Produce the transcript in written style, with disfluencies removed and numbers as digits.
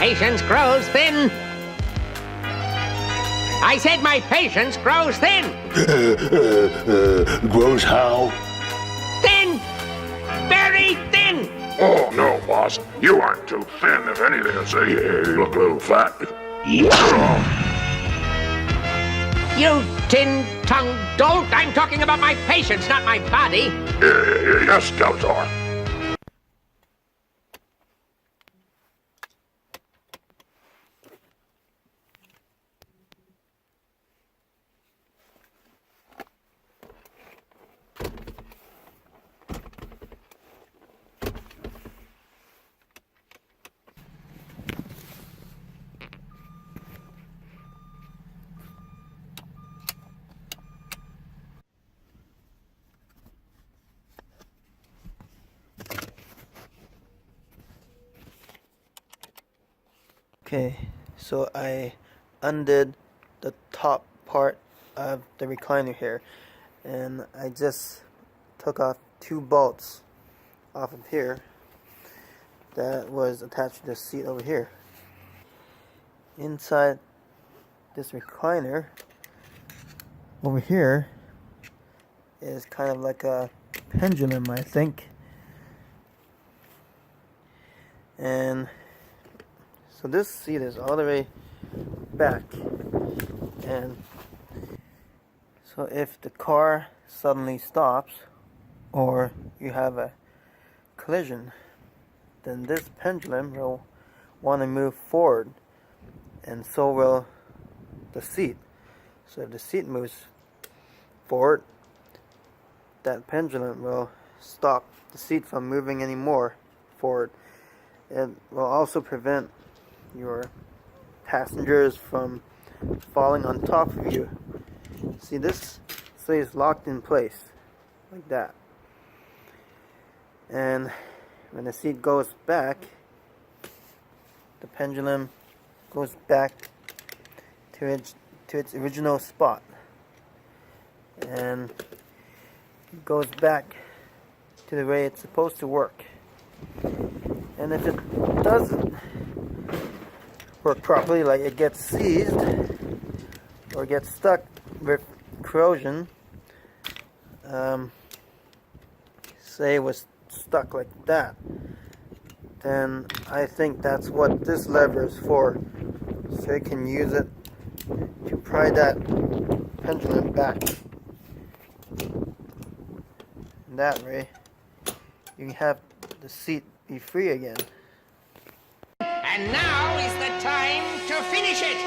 patience grows thin. I said my patience grows thin. Grows how? Thin. Very thin. Oh, no, boss. You aren't too thin. If anything, I'd say you look a little fat. You tin-tongued dolt. I'm talking about my patience, not my body. Yes, Skeletor. Okay, so I undid the top part of the recliner here, and I just took off 2 bolts off of here that was attached to the seat over here. Inside this recliner over here is kind of like a pendulum, I think, and so this seat is all the way back, and so if the car suddenly stops or you have a collision, then this pendulum will want to move forward, and so will the seat. So if the seat moves forward, that pendulum will stop the seat from moving any more forward. It will also prevent your passengers from falling on top of you. See, this stays locked in place like that, and when the seat goes back, the pendulum goes back to its original spot, and it goes back to the way it's supposed to work. And if it doesn't work properly, like it gets seized or gets stuck with corrosion, say it was stuck like that, then I think that's what this lever is for, so you can use it to pry that pendulum back. And that way you can have the seat be free again. And now is the time to finish it.